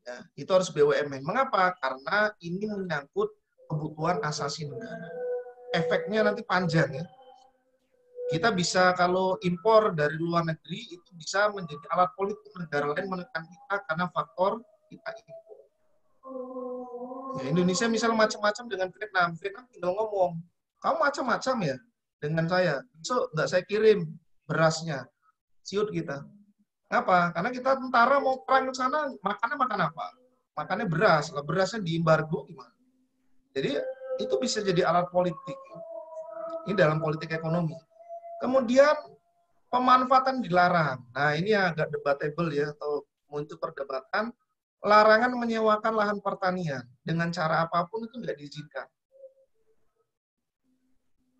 Ya, itu harus BUMN. Mengapa? Karena ini menyangkut kebutuhan asasi negara. Efeknya nanti panjang ya. Kita bisa kalau impor dari luar negeri itu bisa menjadi alat politik negara lain menekan kita karena faktor kita impor. Ya, Indonesia misal macam-macam dengan Vietnam. Vietnam tinggal ngomong, kamu macam-macam ya dengan saya. So, nggak saya kirim berasnya. Siut kita. Kenapa? Karena kita tentara mau perang ke sana, makannya makan apa? Makannya beras. Lah berasnya diembargo gimana? Jadi itu bisa jadi alat politik. Ini dalam politik ekonomi. Kemudian pemanfaatan dilarang. Nah ini agak debatable ya, atau muncul perdebatan. Larangan menyewakan lahan pertanian dengan cara apapun itu nggak diizinkan.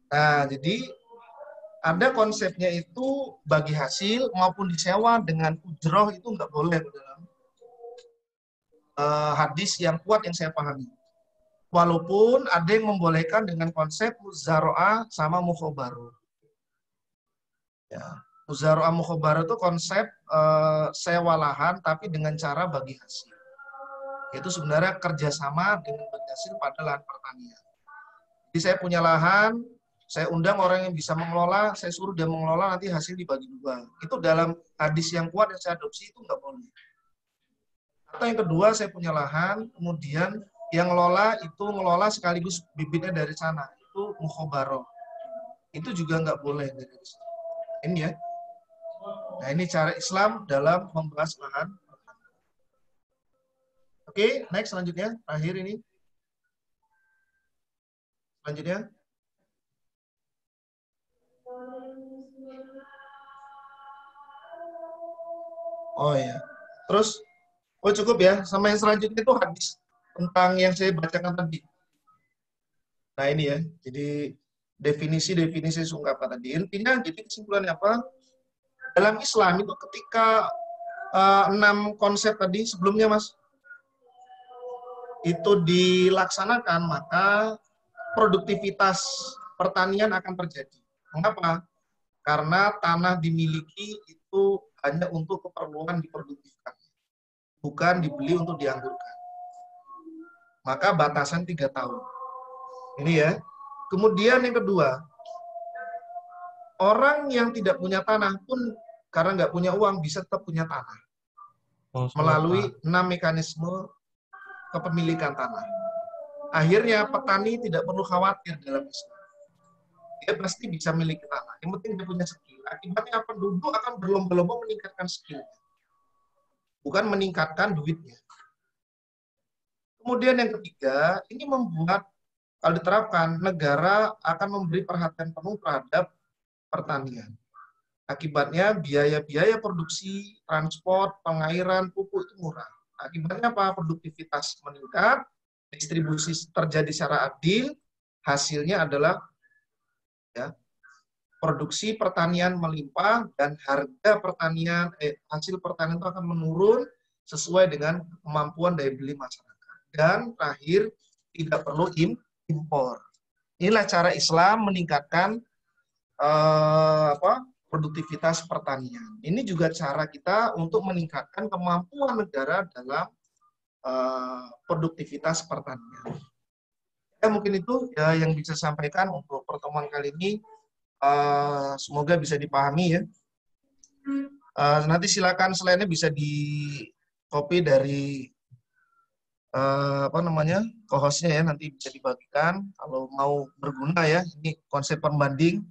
Nah jadi ada konsepnya itu bagi hasil maupun disewa dengan ujroh itu nggak boleh dalam hadis yang kuat yang saya pahami. Walaupun ada yang membolehkan dengan konsep muzaro'ah sama mukhobaroh. Ya. Muzaro'ah mukhobaroh itu konsep sewa lahan tapi dengan cara bagi hasil. Itu sebenarnya kerjasama dengan bagi hasil pada lahan pertanian. Jadi saya punya lahan, saya undang orang yang bisa mengelola, saya suruh dia mengelola, nanti hasil dibagi dua. Itu dalam hadis yang kuat yang saya adopsi itu nggak boleh. Atau yang kedua, saya punya lahan, kemudian yang ngelola sekaligus bibitnya dari sana. Itu mukhobaroh. Itu juga nggak boleh dari sana. Ini ya. Nah ini cara Islam dalam membahas lahan. Oke, next selanjutnya. Terakhir ini. Selanjutnya. Oh ya. Terus, cukup ya. Sama yang selanjutnya itu hadis tentang yang saya bacakan tadi. Nah ini ya. Jadi definisi sungkapan tadi. Intinya jadi kesimpulannya apa? Dalam Islam itu ketika 6 konsep tadi sebelumnya Mas itu dilaksanakan, maka produktivitas pertanian akan terjadi. Mengapa? Karena tanah dimiliki itu hanya untuk keperluan diproduktifkan, bukan dibeli untuk dianggur. Maka batasan 3 tahun. Ini ya. Kemudian yang kedua, orang yang tidak punya tanah pun karena nggak punya uang bisa tetap punya tanah melalui 6 mekanisme kepemilikan tanah. Akhirnya petani tidak perlu khawatir dalam Islam. Dia pasti bisa miliki tanah. Yang penting dia punya skill. Akibatnya penduduk akan berlomba-lomba meningkatkan skill, bukan meningkatkan duitnya. Kemudian yang ketiga, ini membuat kalau diterapkan, negara akan memberi perhatian penuh terhadap pertanian. Akibatnya biaya-biaya produksi, transport, pengairan, pupuk itu murah. Akibatnya apa? Produktivitas meningkat, distribusi terjadi secara adil, hasilnya adalah ya, produksi pertanian melimpah dan harga pertanian, hasil pertanian itu akan menurun sesuai dengan kemampuan daya beli masyarakat. Dan terakhir, tidak perlu impor. Inilah cara Islam meningkatkan produktivitas pertanian. Ini juga cara kita untuk meningkatkan kemampuan negara dalam produktivitas pertanian. Ya, mungkin itu ya yang bisa sampaikan untuk pertemuan kali ini. Semoga bisa dipahami ya. Nanti silakan slide-nya bisa di copy dari co-hostnya ya, nanti bisa dibagikan kalau mau berguna ya. Ini konsep pembanding.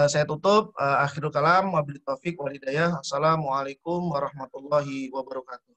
Saya tutup. Akhirul kalam. Wabillahi taufiq wal hidayah. Assalamualaikum warahmatullahi wabarakatuh.